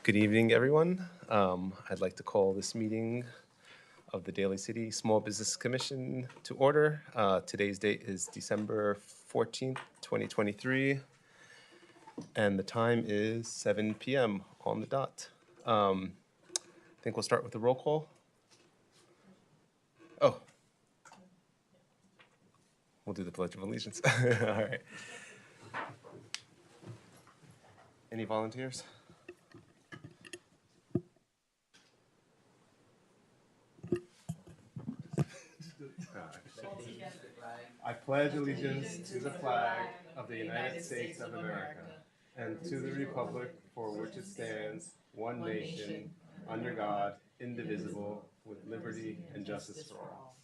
Good evening, everyone. I'd like to call this meeting of the Daly City Small Business Commission to order. Today's date is December 14th, 2023, and the time is 7 p.m. on the dot. I think we'll start with the roll call. Oh, we'll do the Pledge of Allegiance. All right. Any volunteers? I pledge allegiance to the flag of the United States of America and to the republic for which it stands, one nation, under God, indivisible, with liberty and justice for all.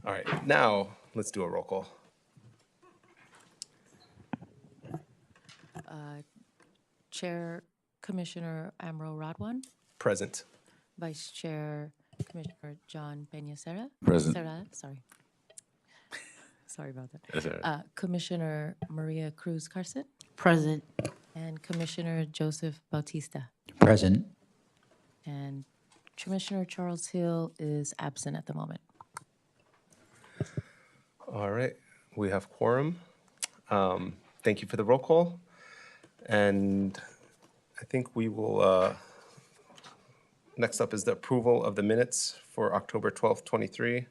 All right, now let's do a roll call. Chair Commissioner Amro Radwan, Present. Vice Chair Commissioner John Peña-Serra. Present. Sorry. Sorry about that. That's all right. Commissioner Maria Cruz Carson Present. and Commissioner Joseph Bautista. Present. And Commissioner Charles Hill is absent at the moment. All right, we have quorum. Thank you for the roll call. And I think we will, next up is the approval of the minutes for October 12th, 23.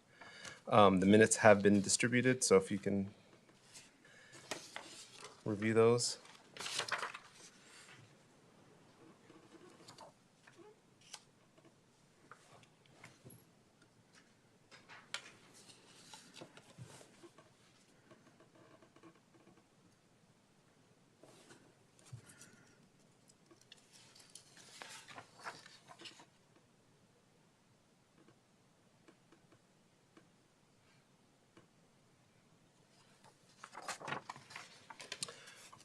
The minutes have been distributed, so if you can review those.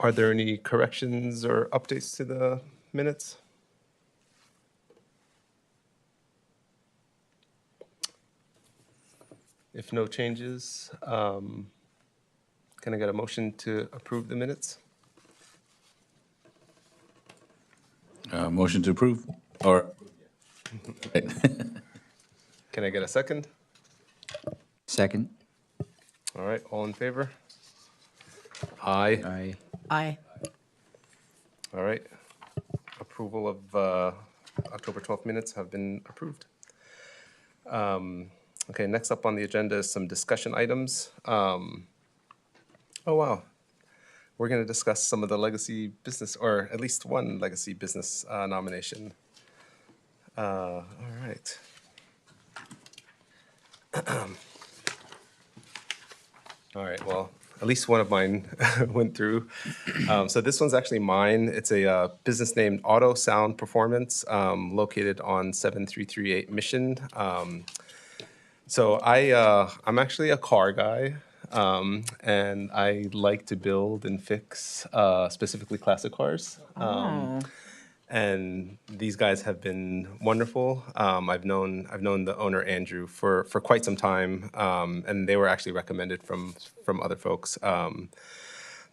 Are there any corrections or updates to the minutes? If no changes, can I get a motion to approve the minutes? Motion to approve, or? Can I get a second? Second. All right, all in favor? Aye. Aye. Aye. All right. Approval of October 12th minutes have been approved. Okay, next up on the agenda is some discussion items. Oh, wow. We're going to discuss some of the legacy business, or at least one legacy business nomination. All right. All right, well, at least one of mine went through. So this one's actually mine. It's a business named Auto Sound Performance, located on 7338 Mission. So I'm actually a car guy, and I like to build and fix specifically classic cars. And these guys have been wonderful. I've known the owner Andrew for quite some time, and they were actually recommended from other folks. So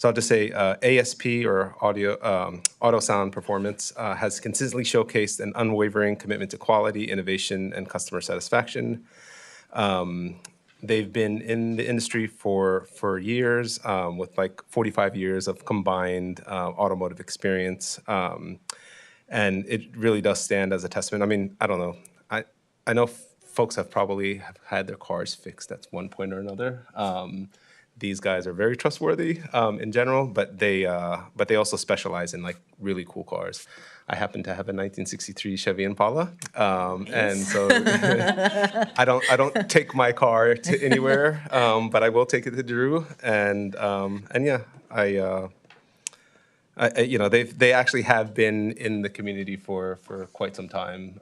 I'll just say ASP, or Auto Sound Performance, has consistently showcased an unwavering commitment to quality, innovation, and customer satisfaction. They've been in the industry for years, with like 45 years of combined automotive experience. And it really does stand as a testament. I mean, I don't know. I know folks have probably had their cars fixed at one point or another. These guys are very trustworthy in general, but they also specialize in like really cool cars. I happen to have a 1963 Chevy Impala, and so I don't take my car to anywhere, but I will take it to Drew, and yeah, they actually have been in the community for quite some time,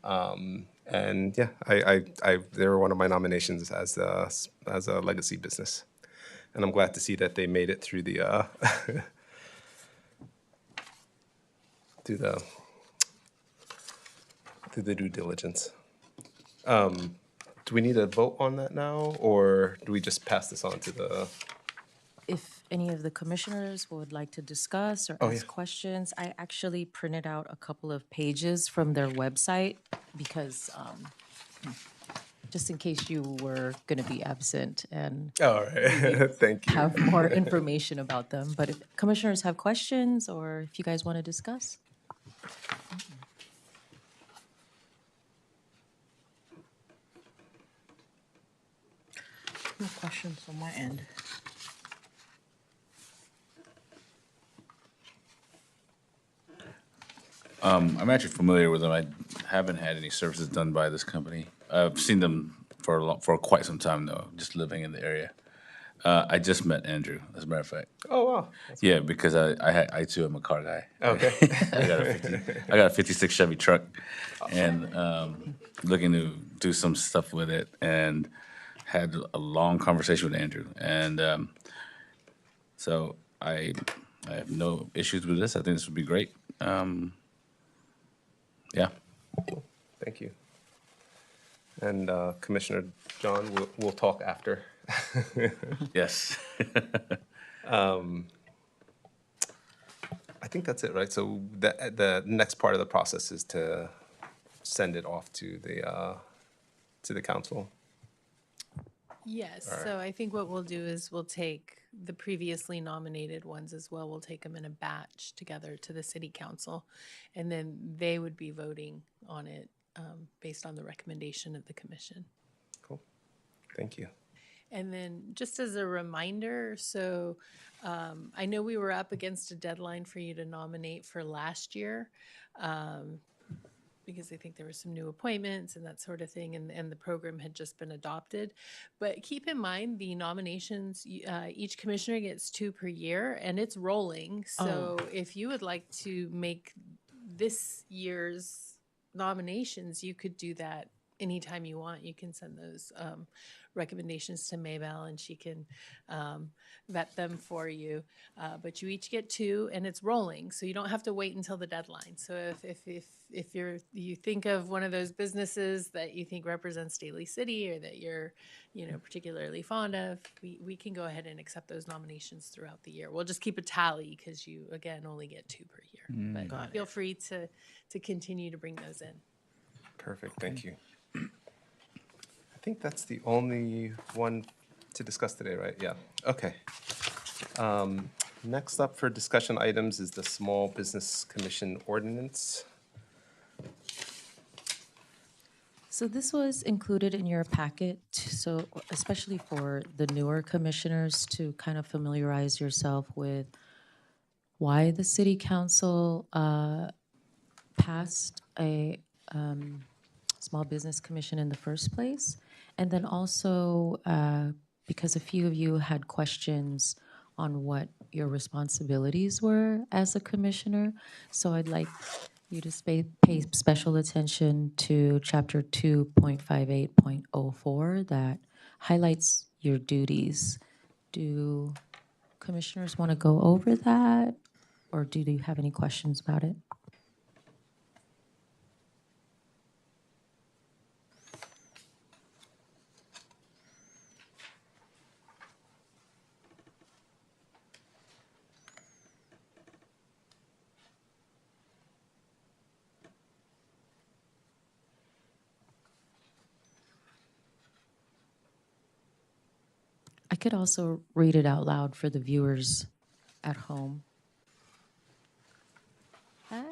and yeah, they were one of my nominations as a legacy business, and I'm glad to see that they made it through the through the due diligence. Do we need a vote on that now, or do we just pass this on to the? If any of the commissioners would like to discuss or Oh, ask yeah. questions, I actually printed out a couple of pages from their website because just in case you were going to be absent and All right. Thank you. have more information about them. But if commissioners have questions or if you guys want to discuss. No questions on my end. I'm actually familiar with them. I haven't had any services done by this company. I've seen them for quite some time though, just living in the area. I just met Andrew, as a matter of fact. Oh, wow. Yeah, because I too am a car guy. Okay. I got a 56 Chevy truck, and looking to do some stuff with it, and had a long conversation with Andrew, and so I have no issues with this. I think this would be great. Yeah. Thank you. And Commissioner John, we'll talk after. Yes. I think that's it, right? So the next part of the process is to send it off to the council. Yes, All right. so I think what we'll do is we'll take the previously nominated ones as well. We'll take them in a batch together to the city council. And then they would be voting on it based on the recommendation of the commission. Cool. Thank you. And then just as a reminder, so I know we were up against a deadline for you to nominate for last year. Because I think there were some new appointments and that sort of thing, and the program had just been adopted. But keep in mind, the nominations, each commissioner gets 2 per year, and it's rolling. So if you would like to make this year's nominations, you could do that anytime you want. You can send those recommendations to Maybell, and she can vet them for you. But you each get 2, and it's rolling, so you don't have to wait until the deadline. So if you think of one of those businesses that you think represents Daly City or that you're particularly fond of, we can go ahead and accept those nominations throughout the year. We'll just keep a tally because you again only get 2 per year. But feel free to continue to bring those in. Perfect. Thank you. I think that's the only one to discuss today, right? Yeah. Okay. Next up for discussion items is the Small Business Commission ordinance. So this was included in your packet, so especially for the newer commissioners to kind of familiarize yourself with why the city council passed a small business commission in the first place. And then also because a few of you had questions on what your responsibilities were as a commissioner. So I'd like you to pay special attention to chapter 2.58.04 that highlights your duties. Do commissioners want to go over that, or do you have any questions about it? I could also read it out loud for the viewers at home. Hi,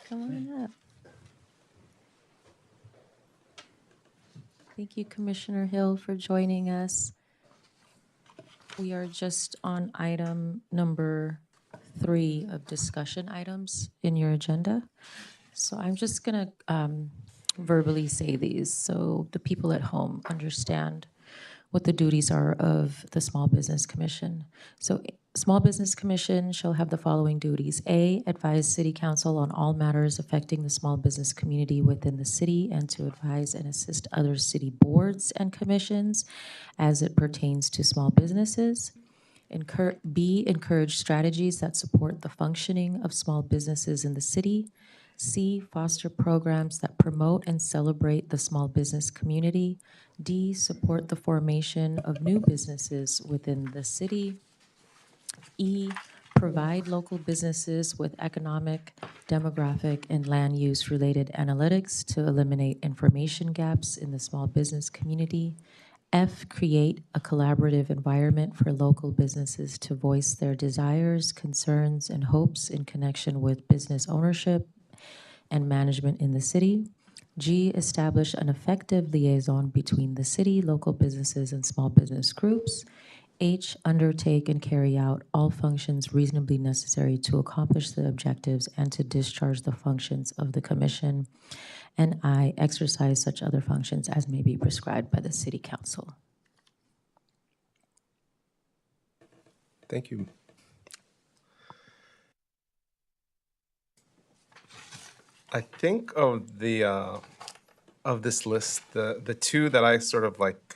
come on up. Thank you, Commissioner Hill, for joining us. We are just on item number 3 of discussion items in your agenda. So I'm just gonna verbally say these so the people at home understand what the duties are of the Small Business Commission. So Small Business Commission shall have the following duties. A, advise City Council on all matters affecting the small business community within the city and to advise and assist other city boards and commissions as it pertains to small businesses. B, encourage strategies that support the functioning of small businesses in the city. C, foster programs that promote and celebrate the small business community. D, support the formation of new businesses within the city. E, provide local businesses with economic, demographic, and land use related analytics to eliminate information gaps in the small business community. F, create a collaborative environment for local businesses to voice their desires, concerns, and hopes in connection with business ownership and management in the city. G, establish an effective liaison between the city, local businesses, and small business groups. H, undertake and carry out all functions reasonably necessary to accomplish the objectives and to discharge the functions of the commission. And I, exercise such other functions as may be prescribed by the city council. Thank you. I think of this list, the two that I sort of like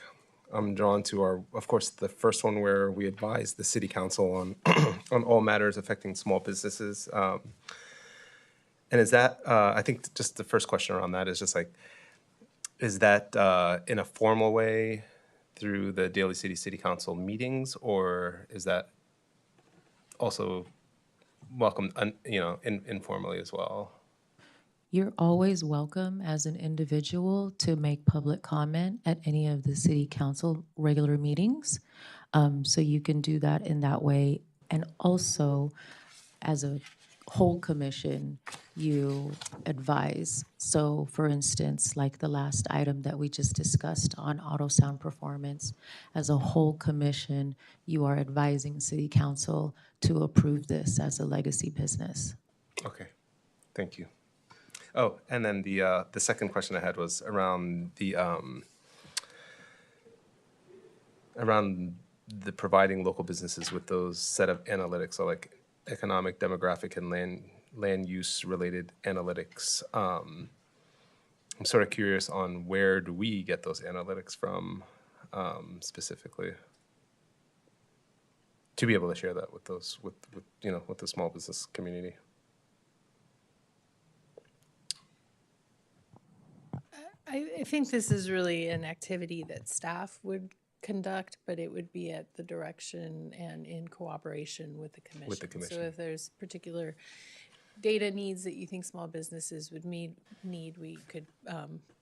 I'm drawn to are, of course, the first one where we advise the city council on on all matters affecting small businesses. And is that I think just the first question around that is just like, is that in a formal way through the Daly City Council meetings, or is that also welcomed, informally as well? You're always welcome as an individual to make public comment at any of the city council regular meetings. So you can do that in that way. And also, as a whole commission, you advise. So for instance, like the last item that we just discussed on auto sound performance, as a whole commission, you are advising city council to approve this as a legacy business. Okay, thank you. Oh, and then the second question I had was around the providing local businesses with those set of analytics, so like economic, demographic, and land use related analytics. I'm sort of curious on where do we get those analytics from, specifically, to be able to share that with those with the small business community. I think this is really an activity that staff would conduct, but it would be at the direction and in cooperation with the commission. With the commission. So if there's particular data needs that you think small businesses would need, we could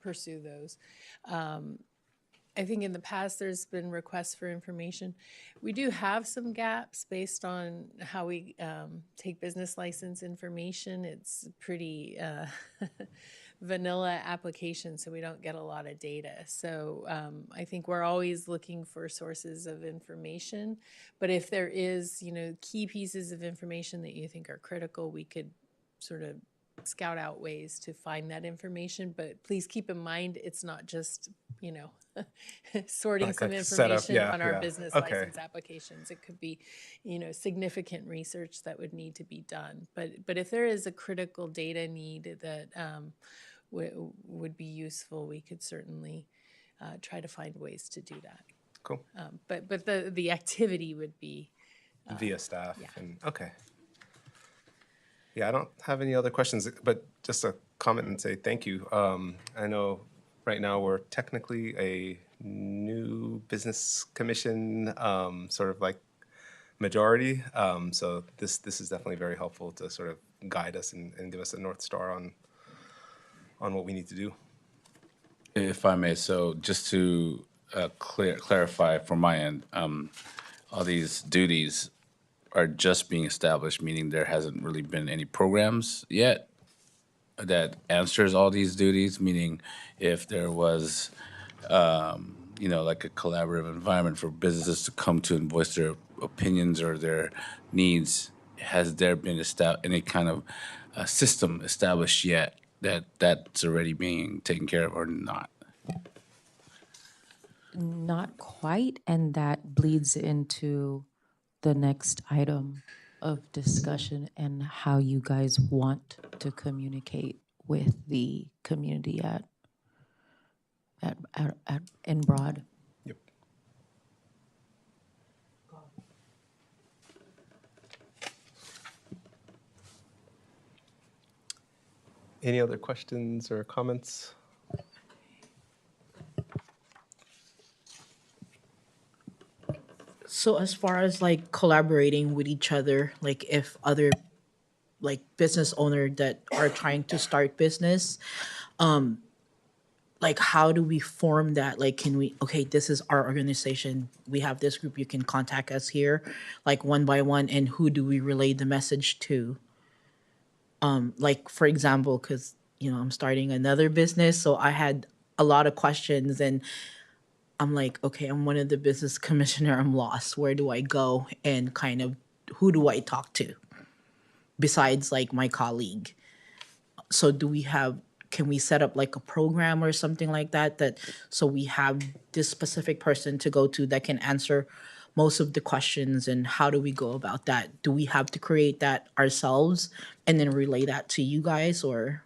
pursue those. I think in the past there's been requests for information. We do have some gaps based on how we take business license information. It's pretty vanilla application, so we don't get a lot of data. So I think we're always looking for sources of information. But if there is, key pieces of information that you think are critical, we could sort of scout out ways to find that information. But please keep in mind, it's not just, sorting Like some a setup, information on our yeah. business Okay. license applications. It could be, significant research that would need to be done. But if there is a critical data need that would be useful, we could certainly try to find ways to do that. Cool. But the activity would be Via staff. yeah. And okay. Yeah, I don't have any other questions, but just a comment and say thank you. I know right now we're technically a new business commission, sort of like majority. So this is definitely very helpful to sort of guide us and give us a North Star on what we need to do. If I may, so just to clarify from my end, all these duties are just being established, meaning there hasn't really been any programs yet that answers all these duties, meaning if there was, like a collaborative environment for businesses to come to and voice their opinions or their needs, has there been any kind of system established yet that's already being taken care of or not? Not quite, and that bleeds into the next item of discussion and how you guys want to communicate with the community in broad. Yep. Any other questions or comments? So as far as like collaborating with each other, like if other like business owner that are trying to start business, like how do we form that? Like can we, okay, this is our organization, we have this group, you can contact us here, like one by one, and who do we relay the message to? Like for example, because I'm starting another business, so I had a lot of questions, and I'm like, okay, I'm one of the business commissioner, I'm lost, where do I go, and kind of who do I talk to besides like my colleague? So do we have, can we set up like a program or something like that, so we have this specific person to go to that can answer most of the questions, and how do we go about that? Do we have to create that ourselves and then relay that to you guys, or?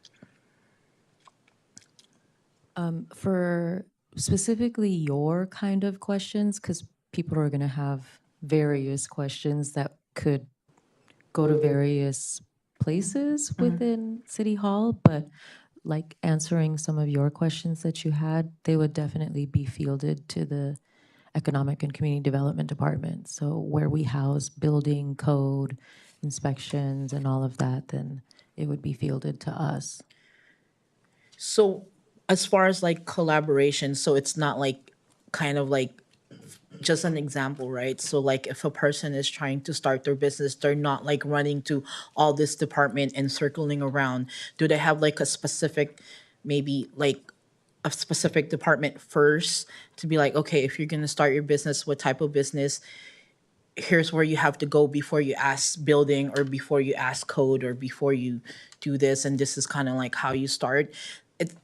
For specifically your kind of questions, because people are going to have various questions that could go to various places within City Hall, but like answering some of your questions that you had, they would definitely be fielded to the Economic and Community Development Department. So where we house building code inspections and all of that, then it would be fielded to us. So as far as like collaboration, so it's not like kind of like just an example, right? So like if a person is trying to start their business, they're not like running to all this department and circling around. Do they have like a specific, maybe like a specific department first to be like, okay, if you're going to start your business, what type of business? Here's where you have to go before you ask building, or before you ask code, or before you do this, and this is kind of like how you start it.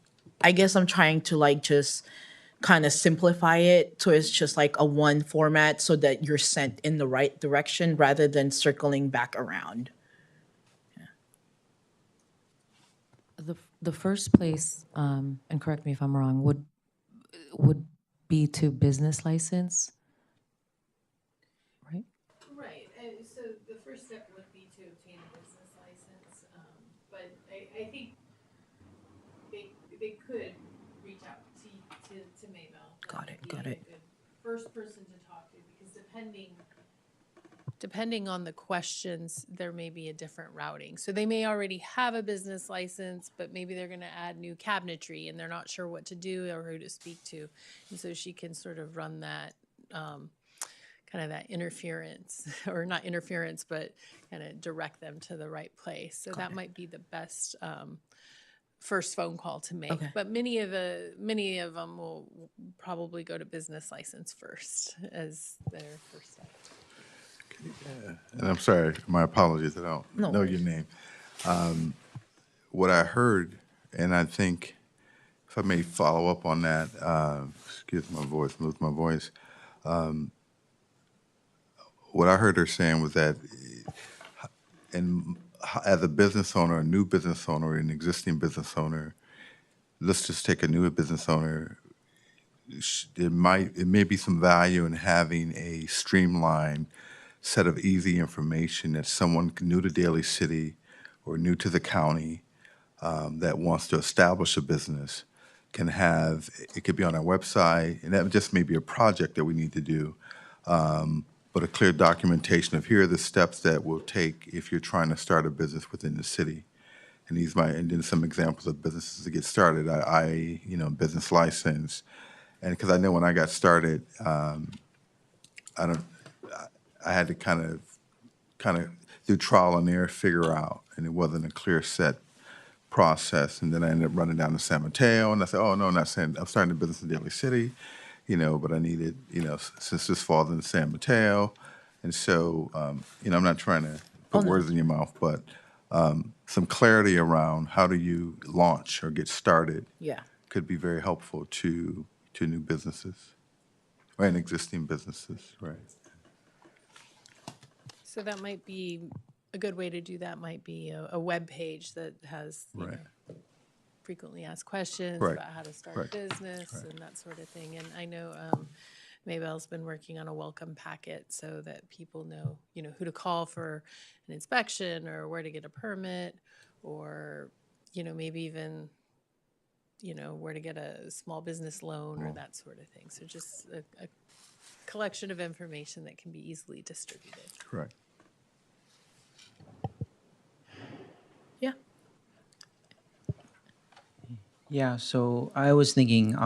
I guess I'm trying to like just kind of simplify it so it's just like a one format, so that you're sent in the right direction rather than circling back around. The first place, and correct me if I'm wrong, would be to business license, right? Right, and so the first step would be to obtain a business license, but I think they could reach out to Maybell. That Got would it, be got a it. good first person to talk to, because depending on the questions, there may be a different routing. So they may already have a business license, but maybe they're gonna add new cabinetry and they're not sure what to do or who to speak to. And so she can sort of run that, kind of that interference, or not interference, but kind of direct them to the right place. So that might be the best first phone call to make. Okay. But many of them will probably go to business license first as their first step. And I'm sorry, my apologies, I don't No know worries. your name. What I heard, and I think if I may follow up on that, excuse my voice, lose my voice. What I heard her saying was that, as a business owner, a new business owner, an existing business owner, let's just take a new business owner. It may be some value in having a streamlined set of easy information that someone new to Daly City or new to the county that wants to establish a business can have. It could be on our website, and that just may be a project that we need to do. But a clear documentation of here are the steps that we'll take if you're trying to start a business within the city. And and then some examples of businesses to get started. Business license, and because I know when I got started, I don't, I had to kind of do trial and error, figure out, and it wasn't a clear set process. And then I ended up running down to San Mateo, and I said, oh no, I'm starting a business in Daly City, but I needed, since this falls in San Mateo, and so, I'm not trying to put no. words in your mouth, but some clarity around how do you launch or get started Yeah. could be very helpful to new businesses and existing businesses, right? So that might be a good way to do that. Might be a web page that has Right. frequently asked questions Right. about how to start Right. a business and that sort of thing. And I know Maybell's been working on a welcome packet so that people know, who to call for an inspection, or where to get a permit, or, maybe even, where to get a small business loan or that sort of thing. So just a collection of information that can be easily distributed. Correct. Yeah. Yeah, so I was thinking,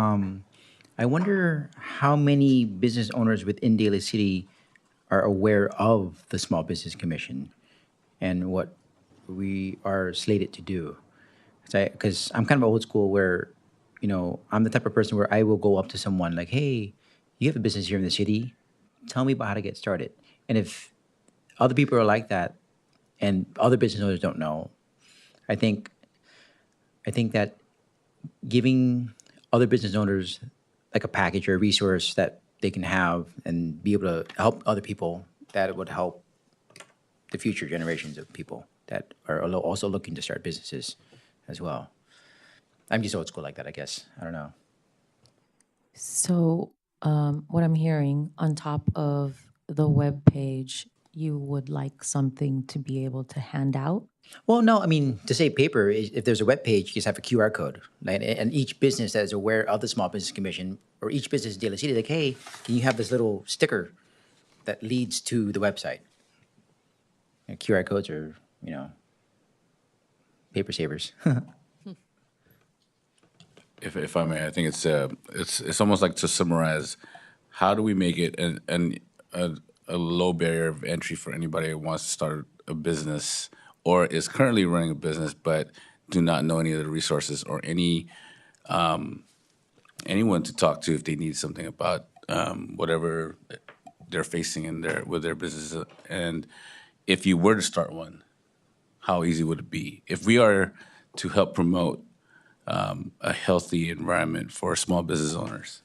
I wonder how many business owners within Daly City are aware of the Small Business Commission and what we are slated to do. Because I'm kind of old school where, I'm the type of person where I will go up to someone like, hey, you have a business here in the city. Tell me about how to get started. And if other people are like that and other business owners don't know, I think I think that giving other business owners like a package or a resource that they can have and be able to help other people, that it would help the future generations of people that are also looking to start businesses as well. I'm just old school like that, I guess. I don't know. So, what I'm hearing on top of the web page, you would like something to be able to hand out? Well, no, I mean, to save paper, if there's a web page, you just have a QR code. Like, and each business that is aware of the Small Business Commission or each business in Daly City, like, hey, can you have this little sticker that leads to the website? QR codes are, paper savers. If I may, I think it's almost like to summarize, how do we make it a low barrier of entry for anybody who wants to start a business or is currently running a business but do not know any of the resources or anyone to talk to if they need something about whatever they're facing with their business. And if you were to start one, how easy would it be? If we are to help promote a healthy environment for small business owners,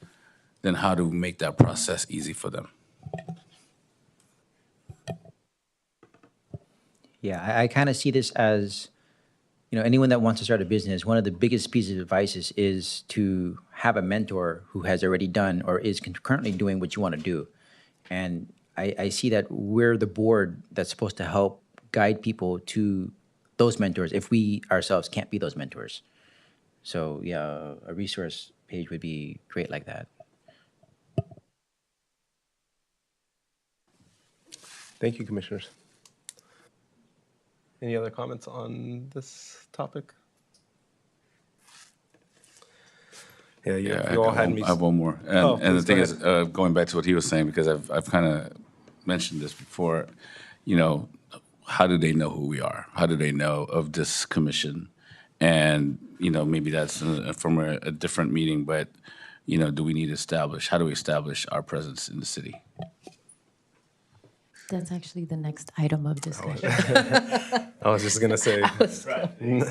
then how do we make that process easy for them? Yeah, I kind of see this as, anyone that wants to start a business, one of the biggest pieces of advice is to have a mentor who has already done or is currently doing what you want to do. And I see that we're the board that's supposed to help guide people to those mentors if we ourselves can't be those mentors. So yeah, a resource page would be great like that. Thank you, commissioners. Any other comments on this topic? Yeah, you all had me. I have one more. And, Oh, and the please, go thing is, ahead. going back to what he was saying, because I've kind of mentioned this before, you know, how do they know who we are? How do they know of this commission? And, maybe that's from a different meeting, but, do we need to establish, how do we establish our presence in the city? That's actually the next item of discussion. I was just gonna say We're next item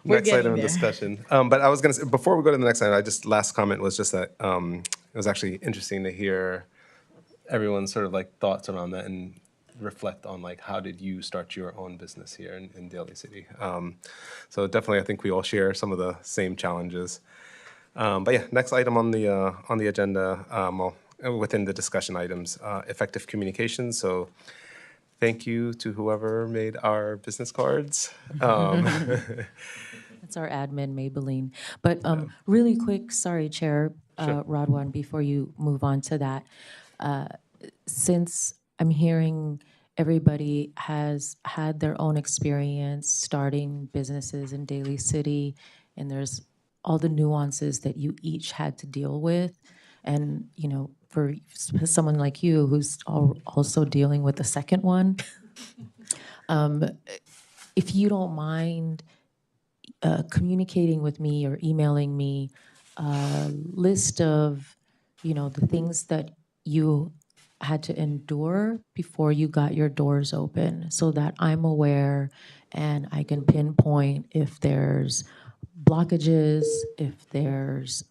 getting of there. discussion. But I was gonna say before we go to the next item, last comment was just that it was actually interesting to hear everyone's sort of like thoughts around that and reflect on like how did you start your own business here in Daly City. So definitely, I think we all share some of the same challenges. But yeah, next item on the agenda, within the discussion items, effective communication. So thank you to whoever made our business cards. That's our admin, Maybelline. But really quick, sorry, Chair Rodwan, before you move on to that, since I'm hearing everybody has had their own experience starting businesses in Daly City, and there's all the nuances that you each had to deal with, and for someone like you who's also dealing with the second one, if you don't mind communicating with me or emailing me a list of, the things that you had to endure before you got your doors open so that I'm aware and I can pinpoint if there's blockages, if there's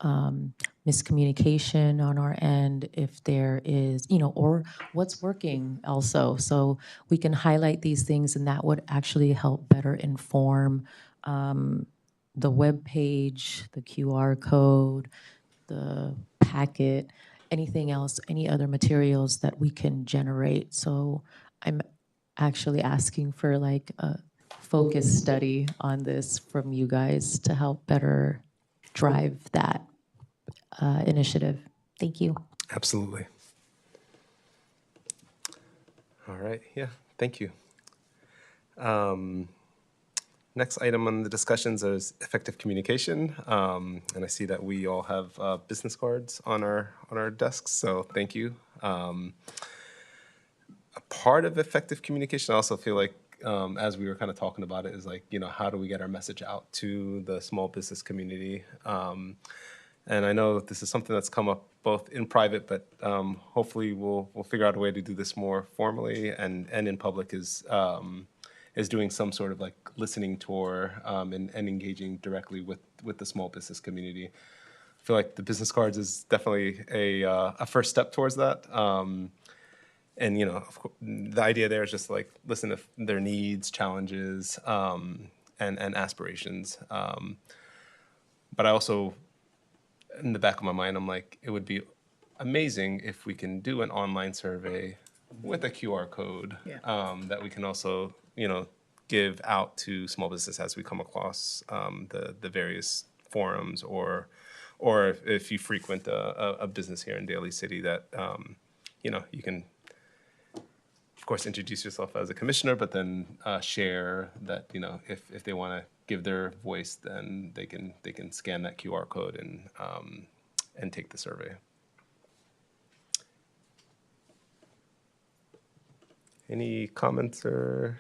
miscommunication on our end, if there is, or what's working also. So we can highlight these things and that would actually help better inform the web page, the QR code, the packet, anything else, any other materials that we can generate. So I'm actually asking for like a focus study on this from you guys to help better drive that initiative. Thank you. Absolutely. All right. Yeah. Thank you. Next item on the discussions is effective communication, and I see that we all have business cards on our desks. So thank you. A part of effective communication, I also feel like, as we were kind of talking about it, is like, how do we get our message out to the small business community? And I know this is something that's come up both in private, but hopefully we'll figure out a way to do this more formally and in public, is doing some sort of like listening tour, and engaging directly with the small business community. I feel like the business cards is definitely a first step towards that. And the idea there is just like listen to their needs, challenges, and aspirations. But I also, in the back of my mind, I'm like, it would be amazing if we can do an online survey with a QR code, Yeah. that we can also, give out to small business as we come across the various forums, or if you frequent a business here in Daly City, that you can, of course, introduce yourself as a commissioner, but then share that, if they want to give their voice, then they can scan that QR code and take the survey. Any comments or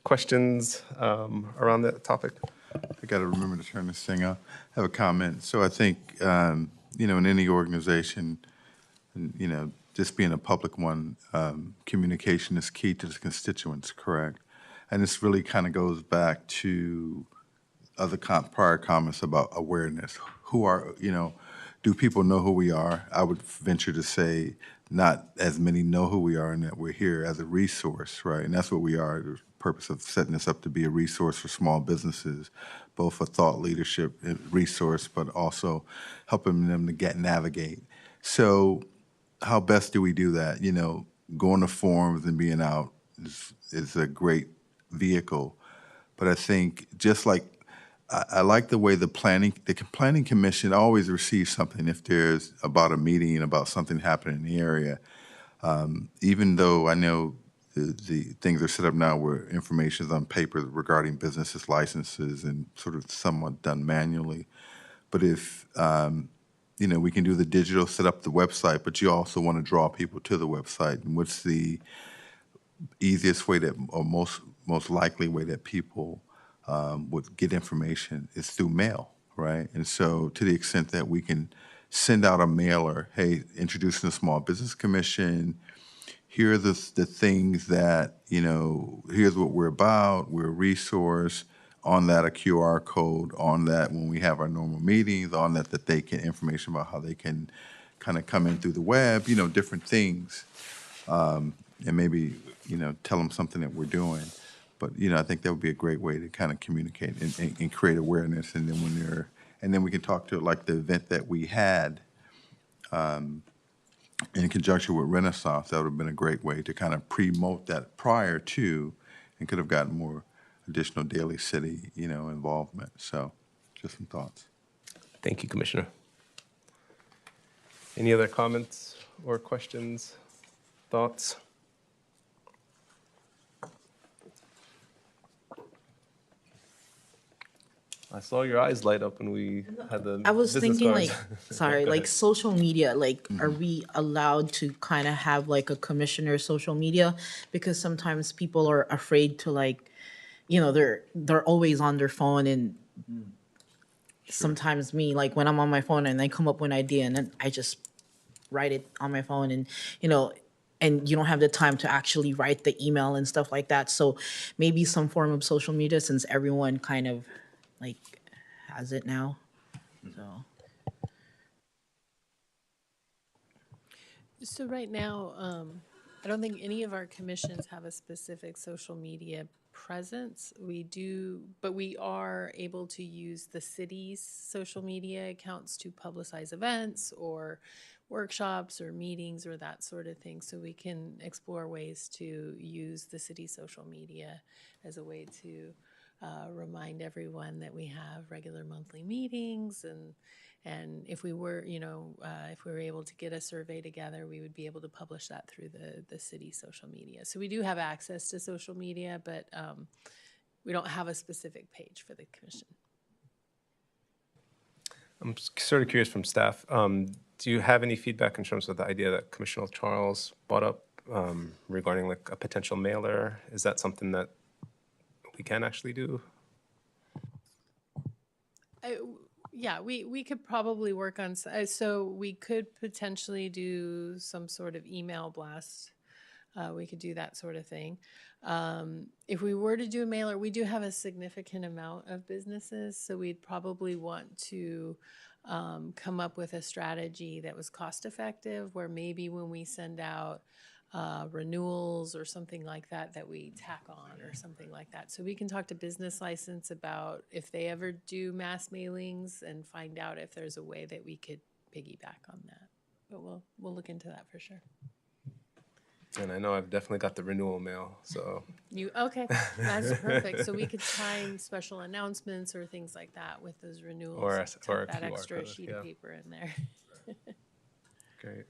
questions around that topic? I got to remember to turn this thing off. I have a comment. So I think, in any organization, just being a public one, communication is key to the constituents, correct? And this really kind of goes back to other prior comments about awareness. Do people know who we are? I would venture to say not as many know who we are and that we're here as a resource, right? And that's what we are, the purpose of setting this up to be a resource for small businesses, both for thought leadership and resource, but also helping them to navigate. So how best do we do that? Going to forums and being out is a great vehicle. But I think just like I like the way the planning commission always receives something if there's about a meeting about something happening in the area. Even though I know the things are set up now where information is on paper regarding businesses, licenses, and sort of somewhat done manually. But if we can do the digital, set up the website, but you also want to draw people to the website. And what's the easiest way or most likely way that people would get information is through mail, right? And so to the extent that we can send out a mailer, hey, introducing the Small Business Commission, here are the things that, here's what we're about, we're a resource, on that a QR code, on that when we have our normal meetings, on that they get information about how they can kind of come in through the web, different things. And maybe, tell them something that we're doing. But, I think that would be a great way to kind of communicate and create awareness. And then we can talk to like the event that we had in conjunction with Renaissance. That would have been a great way to kind of promote that prior to, and could have gotten more additional Daly City, involvement. So just some thoughts. Thank you, Commissioner. Any other comments or questions, thoughts? I saw your eyes light up when we had the I was business thinking cards. sorry, Go like ahead. social media, like are we allowed to kind of have like a commissioner social media? Because sometimes people are afraid to like, they're always on their phone, and sometimes me, like when I'm on my phone and they come up with an idea and then I just write it on my phone, and and you don't have the time to actually write the email and stuff like that. So maybe some form of social media, since everyone kind of like has it now. So So right now, I don't think any of our commissions have a specific social media presence. We do, but we are able to use the city's social media accounts to publicize events or workshops or meetings or that sort of thing. So we can explore ways to use the city's social media as a way to remind everyone that we have regular monthly meetings, and if we were, if we were able to get a survey together, we would be able to publish that through the city social media. So we do have access to social media, but we don't have a specific page for the commission. I'm sort of curious from staff. Do you have any feedback in terms of the idea that Commissioner Charles brought up regarding like a potential mailer? Is that something that we can actually do? Yeah, we could probably work on, so we could potentially do some sort of email blast. We could do that sort of thing. If we were to do a mailer, we do have a significant amount of businesses, so we'd probably want to come up with a strategy that was cost effective, where maybe when we send out renewals or something like that, that we tack on or something like that. So we can talk to Business License about if they ever do mass mailings and find out if there's a way that we could piggyback on that. But we'll look into that for sure. And I know I've definitely got the renewal mail, so. Okay, that's perfect. So we could time special announcements or things like that with those renewals. Or Tuck a that QR extra code, sheet yeah. of paper in there. Great.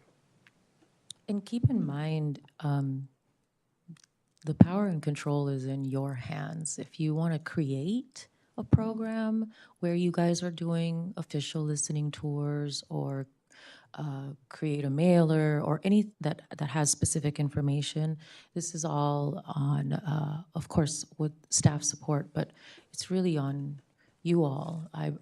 And keep in mind, the power and control is in your hands. If you want to create a program where you guys are doing official listening tours or create a mailer or any that has specific information, this is all on, of course, with staff support, but it's really on you all. I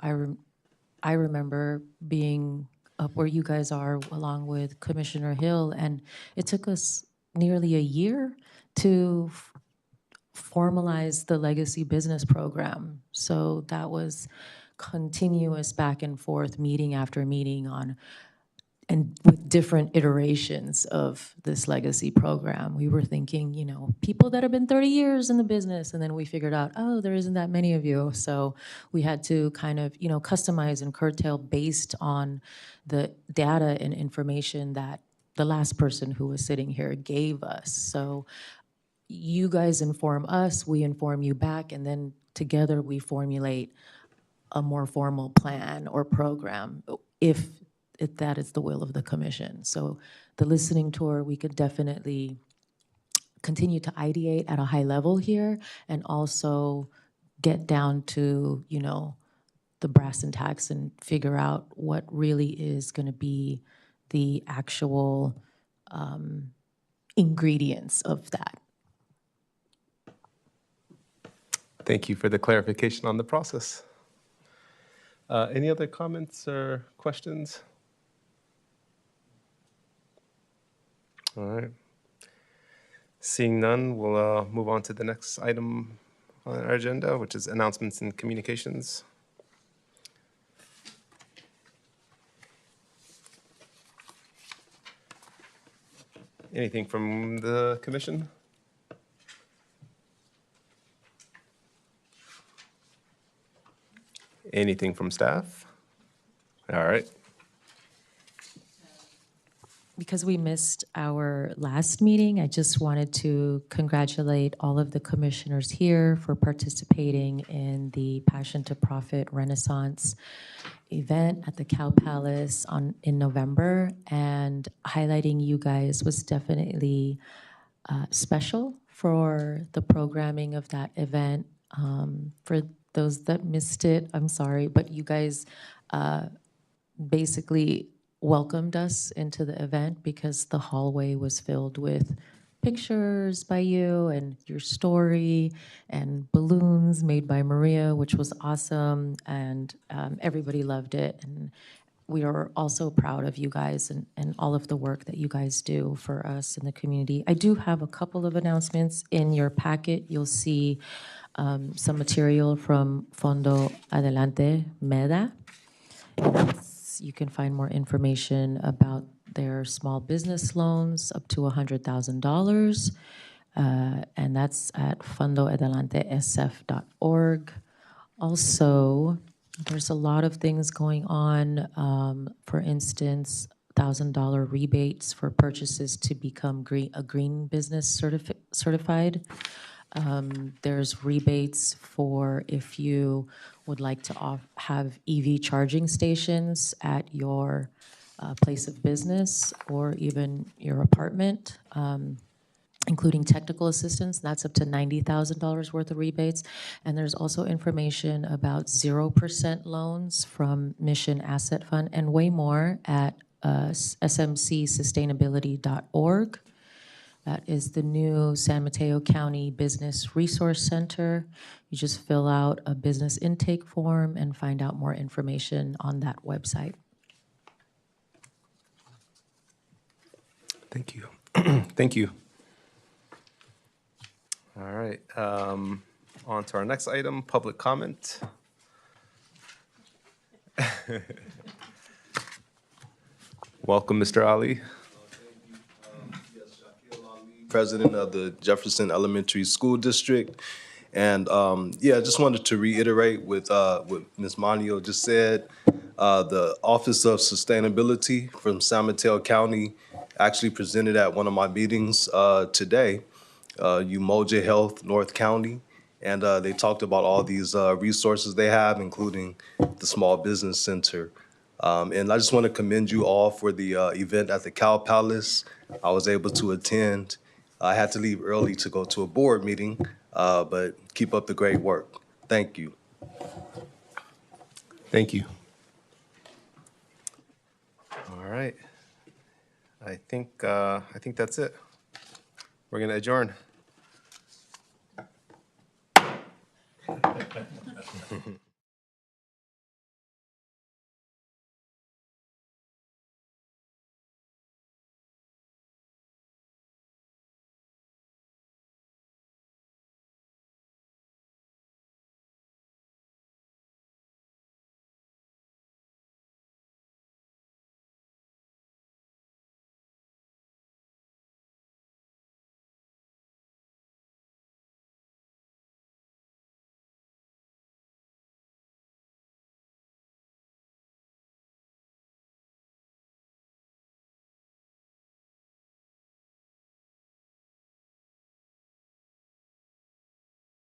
remember being up where you guys are along with Commissioner Hill, and it took us nearly a year to formalize the legacy business program. So that was continuous back and forth, meeting after meeting on, and with different iterations of this legacy program. We were thinking, people that have been 30 years in the business, and then we figured out, oh, there isn't that many of you. So we had to kind of, customize and curtail based on the data and information that the last person who was sitting here gave us. So you guys inform us, we inform you back, and then together we formulate a more formal plan or program if that is the will of the commission. So the listening tour, we could definitely continue to ideate at a high level here and also get down to, the brass and tacks and figure out what really is going to be the actual ingredients of that. Thank you for the clarification on the process. Any other comments or questions? All right. Seeing none, we'll move on to the next item on our agenda, which is announcements and communications. Anything from the commission? Anything from staff? All right. Because we missed our last meeting, I just wanted to congratulate all of the commissioners here for participating in the Passion to Profit Renaissance event at the Cow Palace in November. And highlighting you guys was definitely special for the programming of that event. For those that missed it, I'm sorry, but you guys basically welcomed us into the event because the hallway was filled with pictures by you and your story and balloons made by Maria, which was awesome, and everybody loved it. And we are also proud of you guys and all of the work that you guys do for us in the community. I do have a couple of announcements in your packet. You'll see some material from Fondo Adelante MEDA. You can find more information about their small business loans up to $100,000. And that's at fondoadelantesf.org. Also, there's a lot of things going on. For instance, $1,000 rebates for purchases to become a green business certified. There's rebates for if you would like to have EV charging stations at your place of business or even your apartment, including technical assistance. That's up to $90,000 worth of rebates. And there's also information about 0% loans from Mission Asset Fund and way more at smcsustainability.org. That is the new San Mateo County Business Resource Center. You just fill out a business intake form and find out more information on that website. Thank you. Thank you. All right. On to our next item, public comment. Welcome, Mr. Ali. President of the Jefferson Elementary School District. And I just wanted to reiterate with what Ms. Manio just said. The Office of Sustainability from San Mateo County actually presented at one of my meetings today, Umoja Health North County. And they talked about all these resources they have, including the Small Business Center. And I just want to commend you all for the event at the Cow Palace. I was able to attend. I had to leave early to go to a board meeting, but keep up the great work. Thank you. Thank you. All right. I think that's it. We're going to adjourn.